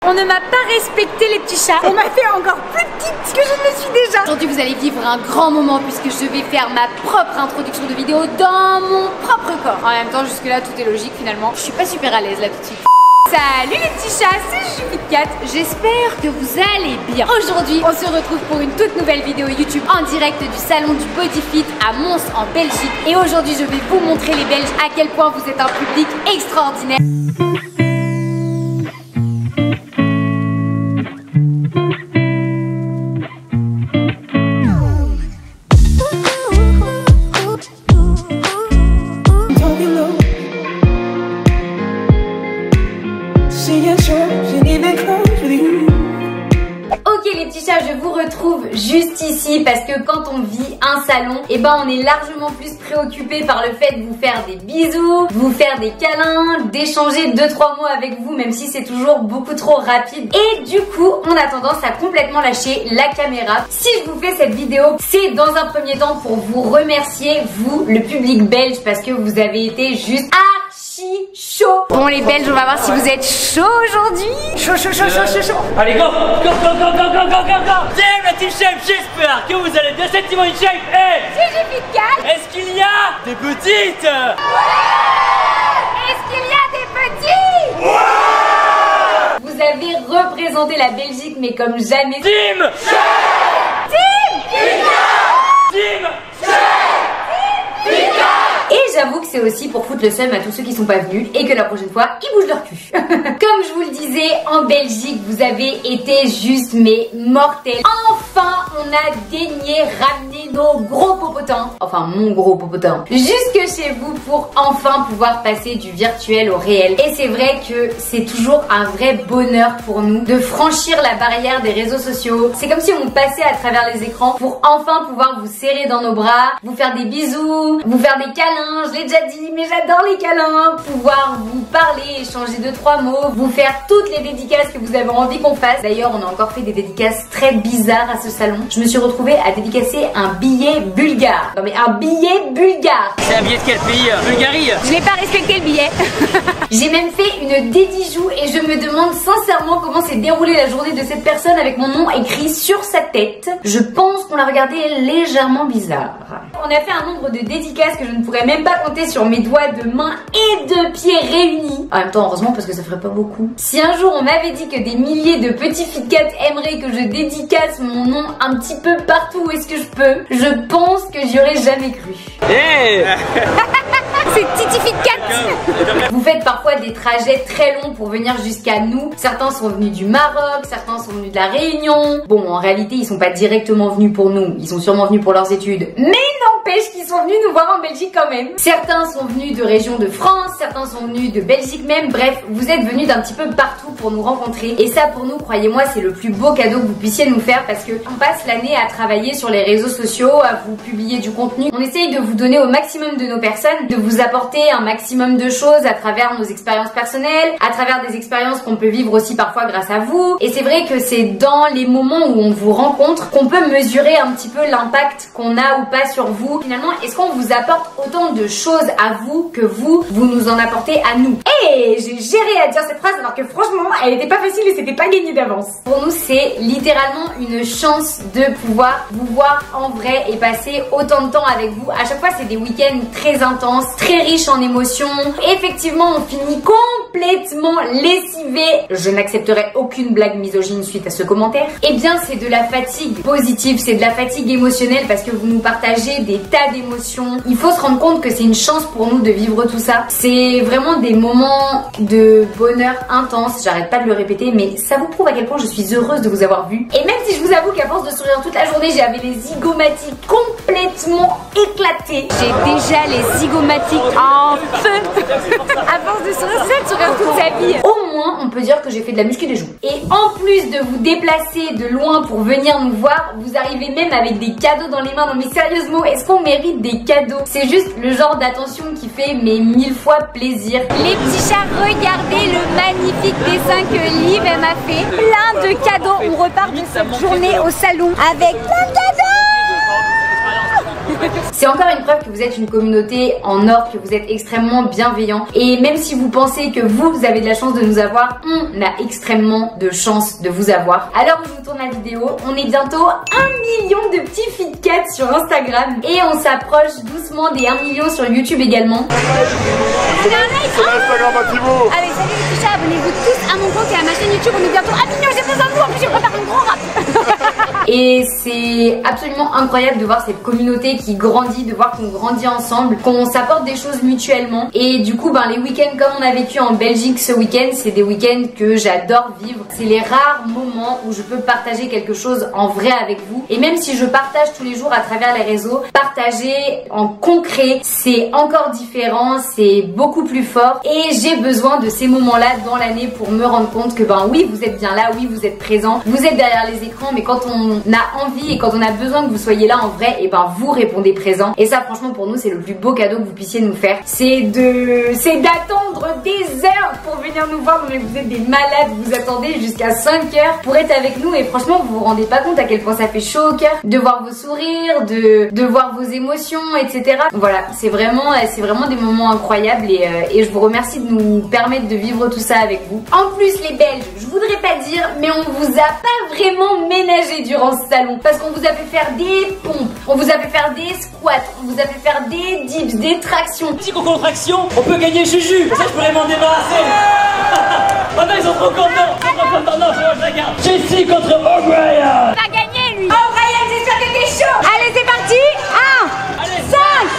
On ne m'a pas respecté les petits chats. On m'a fait encore plus petite que je ne le suis déjà. Aujourd'hui vous allez vivre un grand moment puisque je vais faire ma propre introduction de vidéo dans mon propre corps. En même temps jusque là tout est logique finalement. Je suis pas super à l'aise là tout de suite. Salut les petits chats, c'est JujuFitCat. J'espère que vous allez bien. Aujourd'hui on se retrouve pour une toute nouvelle vidéo YouTube en direct du salon du Bodyfit à Mons en Belgique. Et aujourd'hui je vais vous montrer les Belges à quel point vous êtes un public extraordinaire. Je vous retrouve juste ici parce que quand on vit un salon, et ben on est largement plus préoccupé par le fait de vous faire des bisous, vous faire des câlins, d'échanger 2-3 mots avec vous même si c'est toujours beaucoup trop rapide. Et du coup, on a tendance à complètement lâcher la caméra. Si je vous fais cette vidéo, c'est dans un premier temps pour vous remercier, vous, le public belge, parce que vous avez été juste chaud. Bon les Belges, on va voir si vous êtes chaud aujourd'hui. Chaud. Allez go. Damn la team shape, j'espère que vous allez bien cette team in shape. Hey, JujuFitCat. est-ce qu'il y a des petites? Ouais. Est-ce qu'il y a des petits? Ouais. Vous avez représenté la Belgique mais comme jamais. Team shape. Team Et j'avoue que c'est aussi pour foutre le seum à tous ceux qui sont pas venus et que la prochaine fois, ils bougent leur cul. Comme je vous le disais, en Belgique, vous avez été juste mais mortels. Enfin, on a daigné ramener nos gros popotins, enfin mon gros popotin, jusque chez vous pour enfin pouvoir passer du virtuel au réel. Et c'est vrai que c'est toujours un vrai bonheur pour nous de franchir la barrière des réseaux sociaux. C'est comme si on passait à travers les écrans pour enfin pouvoir vous serrer dans nos bras, vous faire des bisous, vous faire des câlins. Je l'ai déjà dit, mais j'adore les câlins. Pouvoir vous parler, échanger 2-3 mots, vous faire toutes les dédicaces que vous avez envie qu'on fasse. D'ailleurs, on a encore fait des dédicaces très bizarres à ce salon. Je me suis retrouvée à dédicacer un billet bulgare. Non mais un billet bulgare. C'est un billet de quel pays? Bulgarie. Je n'ai pas respecté le billet. J'ai même fait une dédijoue et je me demande sincèrement comment s'est déroulée la journée de cette personne avec mon nom écrit sur sa tête. Je pense qu'on l'a regardé légèrement bizarre. On a fait un nombre de dédicaces que je ne pourrais même pas compter sur mes doigts de main et de pieds réunis. En même temps, heureusement parce que ça ferait pas beaucoup. Si un jour on m'avait dit que des milliers de petits FitCat aimeraient que je dédicace mon nom un petit peu partout où est-ce que je peux, je pense que j'y aurais jamais cru. Hey. C'est Titi FitCat. Vous faites parfois des trajets très longs pour venir jusqu'à nous. Certains sont venus du Maroc, certains sont venus de la Réunion. Bon, en réalité, ils sont pas directement venus pour nous. Ils sont sûrement venus pour leurs études. Mais n'empêche qu'ils sont venus nous voir en Belgique quand même. Certains sont venus de régions de France, certains sont venus de Belgique même. Bref, vous êtes venus d'un petit peu partout pour nous rencontrer. Et ça, pour nous, croyez-moi, c'est le plus beau cadeau que vous puissiez nous faire parce que on passe l'année à travailler sur les réseaux sociaux, à vous publier du contenu. On essaye de vous donner au maximum de nos personnes, de vous apporter un maximum de choses à travers nos expériences personnelles, à travers des expériences qu'on peut vivre aussi parfois grâce à vous. Et c'est vrai que c'est dans les moments où on vous rencontre qu'on peut mesurer un petit peu l'impact qu'on a ou pas sur vous. Finalement, est-ce qu'on vous apporte autant de choses à vous que vous nous en apportez à nous? Et j'ai géré à dire cette phrase alors que franchement, elle était pas facile et c'était pas gagné d'avance. Pour nous, c'est littéralement une chance de pouvoir vous voir en vrai et passer autant de temps avec vous. À chaque fois, c'est des week-ends très intenses, très riches en émotions. Effectivement, on finit complètement lessivé. Je n'accepterai aucune blague misogyne suite à ce commentaire. Eh bien, c'est de la fatigue positive, c'est de la fatigue émotionnelle parce que vous nous partagez des tas d'émotions. Il faut se rendre compte que c'est une chance pour nous de vivre tout ça. C'est vraiment des moments de bonheur intense. J'arrête pas de le répéter, mais ça vous prouve à quel point je suis heureuse de vous avoir vu. Et même si je vous avoue qu'à force de sourire toute la journée, j'avais les zygomatiques complètement éclatées. J'ai déjà les zygomatiques en feu. À force de sourire toute sa vie. Au moins, on peut dire que j'ai fait de la muscu des joues. Et en plus de vous déplacer de loin pour venir nous voir, vous arrivez même avec des cadeaux dans les mains. Non mais sérieusement, est-ce qu'on mérite des cadeaux? C'est juste le genre d'attention qui fait mais 1000 fois plaisir. Les petits chats, regardez le magnifique dessin que Liv m'a fait. Plein de cadeaux. On repart de cette journée au salon avec plein de cadeaux. C'est encore une preuve que vous êtes une communauté en or, que vous êtes extrêmement bienveillants. Et même si vous pensez que vous avez de la chance de nous avoir, on a extrêmement de chance de vous avoir. Alors je vous tourne la vidéo, on est bientôt 1 million de petits feedcats sur Instagram et on s'approche doucement des 1 million sur YouTube également. Allez, salut les petits chats, abonnez-vous tous à mon compte et à ma chaîne YouTube, on est bientôt 1 million, j'ai besoin de vous, en plus je prépare un gros rap. Et c'est absolument incroyable de voir cette communauté qui grandit, de voir qu'on grandit ensemble, qu'on s'apporte des choses mutuellement. Et du coup, les week-ends comme on a vécu en Belgique ce week-end, c'est des week-ends que j'adore vivre. C'est les rares moments où je peux partager quelque chose en vrai avec vous. Et même si je partage tous les jours à travers les réseaux, partager en concret, c'est encore différent, c'est beaucoup plus fort. Et j'ai besoin de ces moments-là dans l'année pour me rendre compte que oui, vous êtes bien là, oui, vous êtes présents, vous êtes derrière les écrans, mais quand on a envie et quand on a besoin que vous soyez là en vrai, et vous répondez présent. Et ça, franchement, pour nous, c'est le plus beau cadeau que vous puissiez nous faire. C'est d'attendre des heures pour venir nous voir. Mais vous êtes des malades, vous attendez jusqu'à 5 heures pour être avec nous. Et franchement, vous vous rendez pas compte à quel point ça fait chaud au cœur de voir vos sourires, de voir vos émotions, etc. Voilà, c'est vraiment des moments incroyables et je vous remercie de nous permettre de vivre tout ça avec vous. En plus, les Belges, je voudrais pas dire, mais on vous a pas vraiment ménagé durant ce salon parce qu'on vous a fait faire des pompes, on vous a fait faire des squats, on vous a fait faire des dips, des tractions. Petit concours de traction, on peut gagner Juju. Ça, je pourrais m'en débarrasser. Oh non, ils sont trop contents. Non, je la garde. Jessie contre O'Brien. On va gagner lui. O'Brien, j'espère que t'es chaud. Allez, c'est parti. 1, 5,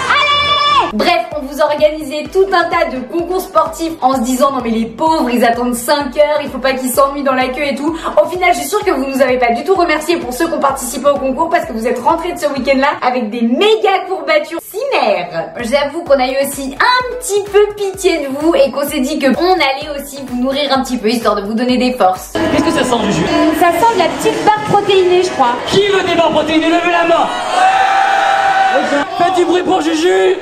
allez. Bref, on vous a organisé tout un tas de concours sportifs en se disant non mais les pauvres ils attendent 5 heures, il faut pas qu'ils s'ennuient dans la queue et tout. Au final je suis sûre que vous nous avez pas du tout remercié pour ceux qui ont participé au concours parce que vous êtes rentrés de ce week-end là avec des méga courbatures cinéraires. J'avoue qu'on a eu aussi un petit peu pitié de vous et qu'on s'est dit que on allait aussi vous nourrir un petit peu histoire de vous donner des forces. Qu'est-ce que ça sent, Juju? Ça sent de la petite barre protéinée je crois. Qui veut des barres protéinées? Levez la main. Faites du bruit pour Juju.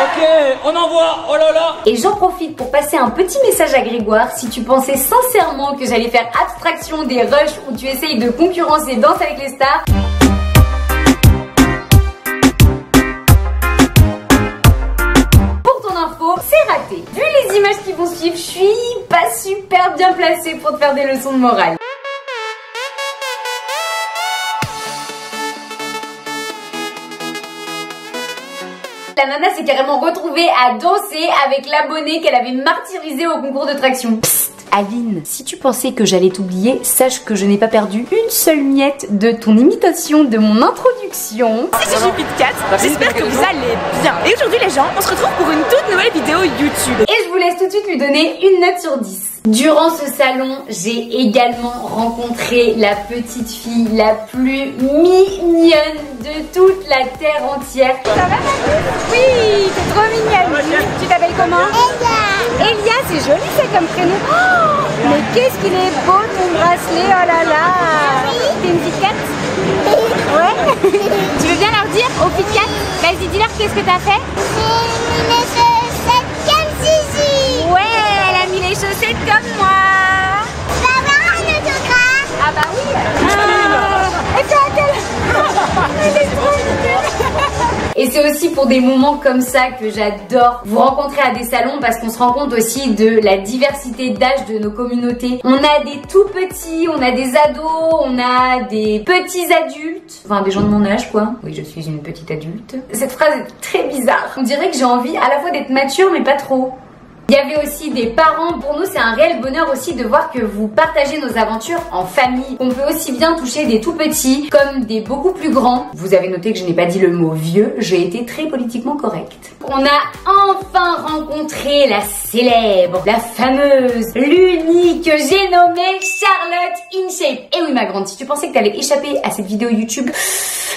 Ok, on envoie, oh là là. Et j'en profite pour passer un petit message à Grégoire. Si tu pensais sincèrement que j'allais faire abstraction des rushs où tu essayes de concurrencer Danse avec les stars, pour ton info, c'est raté. Vu les images qui vont suivre, je suis pas super bien placée pour te faire des leçons de morale. La nana s'est carrément retrouvée à danser avec l'abonné qu'elle avait martyrisé au concours de traction. Psst, Aline, si tu pensais que j'allais t'oublier, sache que je n'ai pas perdu une seule miette de ton imitation de mon introduction. C'est Juju Pitcat, j'espère que vous allez bien. Et aujourd'hui les gens, on se retrouve pour une toute nouvelle vidéo YouTube. Et je vous laisse tout de suite lui donner une note sur 10. Durant ce salon, j'ai également rencontré la petite fille la plus mignonne de toute la terre entière. Ça va Mathilde? Oui, t'es trop mignonne. Tu t'appelles comment? Elia. Elia, c'est joli ça comme prénom. Oh, mais qu'est-ce qu'il est beau ton bracelet, oh là là. T'es une Kit Kat? Ouais. Tu veux bien leur dire au Kit Kat? Vas-y, dis-leur qu'est-ce que t'as fait? J'ai mis les chaussettes comme Gigi. Ouais, elle a mis les chaussettes comme moi. Tu vas avoir un autographe? Ah bah oui. Et toi, elle est trop mignonne. Et c'est aussi pour des moments comme ça que j'adore vous rencontrer à des salons parce qu'on se rend compte aussi de la diversité d'âge de nos communautés. On a des tout petits, on a des ados, on a des petits adultes. Enfin des gens de mon âge quoi. Oui, je suis une petite adulte. Cette phrase est très bizarre. On dirait que j'ai envie à la fois d'être mature mais pas trop. Il y avait aussi des parents. Pour nous, c'est un réel bonheur aussi de voir que vous partagez nos aventures en famille. On peut aussi bien toucher des tout petits comme des beaucoup plus grands. Vous avez noté que je n'ai pas dit le mot vieux. J'ai été très politiquement correcte. On a enfin rencontré la célèbre, la fameuse, l'unique, j'ai nommé Charlotte InShape. Et oui, ma grande, si tu pensais que tu allais échapper à cette vidéo YouTube,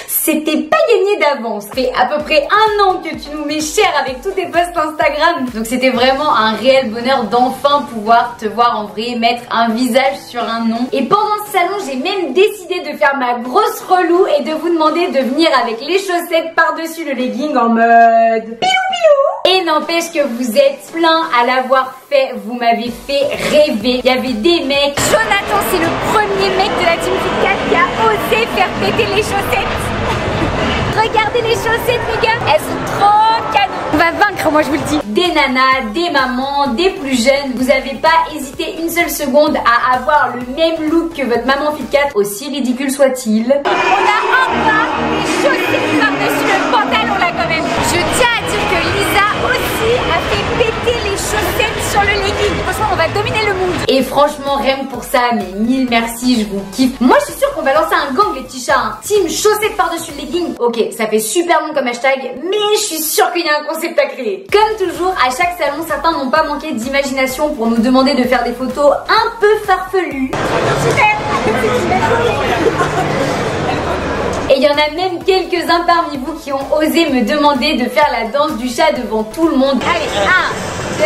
c'était pas gagné d'avance. Ça fait à peu près 1 an que tu nous mets cher avec tous tes posts Instagram. Donc c'était vraiment un réel bonheur d'enfin pouvoir te voir en vrai, mettre un visage sur un nom. Et pendant ce salon, j'ai même décidé de faire ma grosse relou et de vous demander de venir avec les chaussettes par-dessus le legging en mode piou piou. Et n'empêche que vous êtes plein à l'avoir fait, vous m'avez fait rêver. Il y avait des mecs. Jonathan, c'est le premier mec de la Team Kit Kat. qui a osé faire péter les chaussettes. Regardez les chaussettes les gars, elles sont trop canon. On va vaincre, moi je vous le dis. Des nanas, des mamans, des plus jeunes, vous n'avez pas hésité une seule seconde à avoir le même look que votre maman FitCat, aussi ridicule soit-il. On a enfin des chaussettes par-dessus le pantalon là quand même. Je tiens à dire que Lisa aussi a fait péter les chaussettes sur le legging. Franchement on va dominer le monde. Et franchement rien que pour ça, mais mille merci, je vous kiffe. Moi je suis sûre qu'on va lancer un gang les petits chats, hein. Team chaussettes par-dessus le legging. Ok, ça fait super long comme hashtag, mais je suis sûre qu'il y a un concept à créer. Comme toujours, à chaque salon, certains n'ont pas manqué d'imagination pour nous demander de faire des photos un peu farfelues. Et il y en a même quelques-uns parmi vous qui ont osé me demander de faire la danse du chat devant tout le monde. Allez, 1, 2,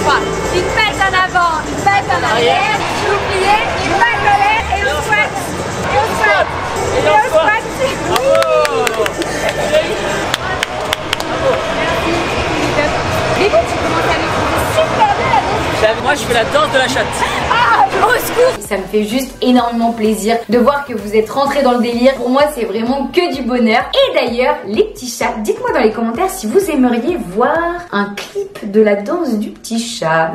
3. Une patte en avant, une patte en arrière, vous pliez, une patte en l'air et on squat. Et on squat. Et on squat. Mais bon, tu commences à le trouver super bien la danse du chat. Moi je fais la danse de la chatte. Ah, au secours. Ça me fait juste énormément plaisir de voir que vous êtes rentrés dans le délire. Pour moi, c'est vraiment que du bonheur. Et d'ailleurs, les petits chats, dites-moi dans les commentaires si vous aimeriez voir un clip de la danse du petit chat.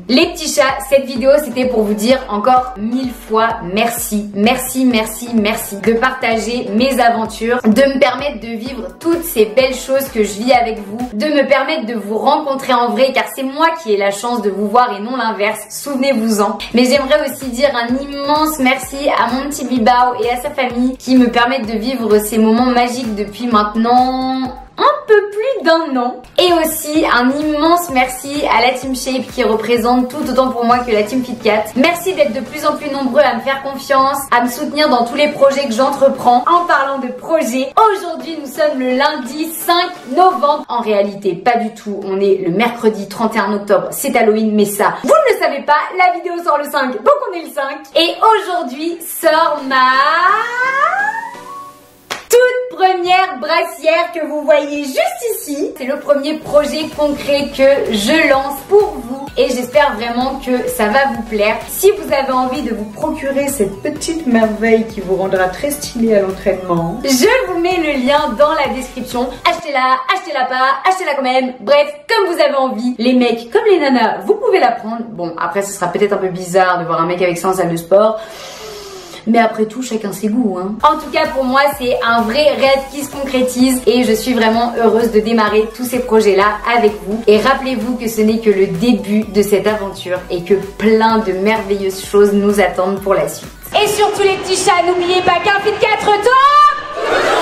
Les petits chats, cette vidéo c'était pour vous dire encore 1000 fois merci, merci, merci, merci de partager mes aventures, de me permettre de vivre toutes ces belles choses que je vis avec vous, de me permettre de vous rencontrer en vrai car c'est moi qui ai la chance de vous voir et non l'inverse, souvenez-vous-en. Mais j'aimerais aussi dire un immense merci à mon petit Bibao et à sa famille qui me permettent de vivre ces moments magiques depuis maintenant un peu plus d'1 an. Et aussi un immense merci à la Team Shape qui représente tout autant pour moi que la Team FitCat. Merci d'être de plus en plus nombreux à me faire confiance, à me soutenir dans tous les projets que j'entreprends. En parlant de projets, aujourd'hui nous sommes le lundi 5 novembre. En réalité pas du tout, on est le mercredi 31 octobre, c'est Halloween, mais ça vous ne le savez pas, la vidéo sort le 5, donc on est le 5. Et aujourd'hui sort ma toute première brassière que vous voyez juste ici. C'est le premier projet concret que je lance pour vous et j'espère vraiment que ça va vous plaire. Si vous avez envie de vous procurer cette petite merveille qui vous rendra très stylée à l'entraînement, je vous mets le lien dans la description. Achetez-la pas, achetez-la quand même. Bref, comme vous avez envie, les mecs comme les nanas, vous pouvez la prendre. Bon, après ce sera peut-être un peu bizarre de voir un mec avec ça en salle de sport. Mais après tout, chacun ses goûts, hein. En tout cas, pour moi, c'est un vrai rêve qui se concrétise et je suis vraiment heureuse de démarrer tous ces projets-là avec vous. Et rappelez-vous que ce n'est que le début de cette aventure et que plein de merveilleuses choses nous attendent pour la suite. Et surtout les petits chats, n'oubliez pas qu'un FitCat retourne.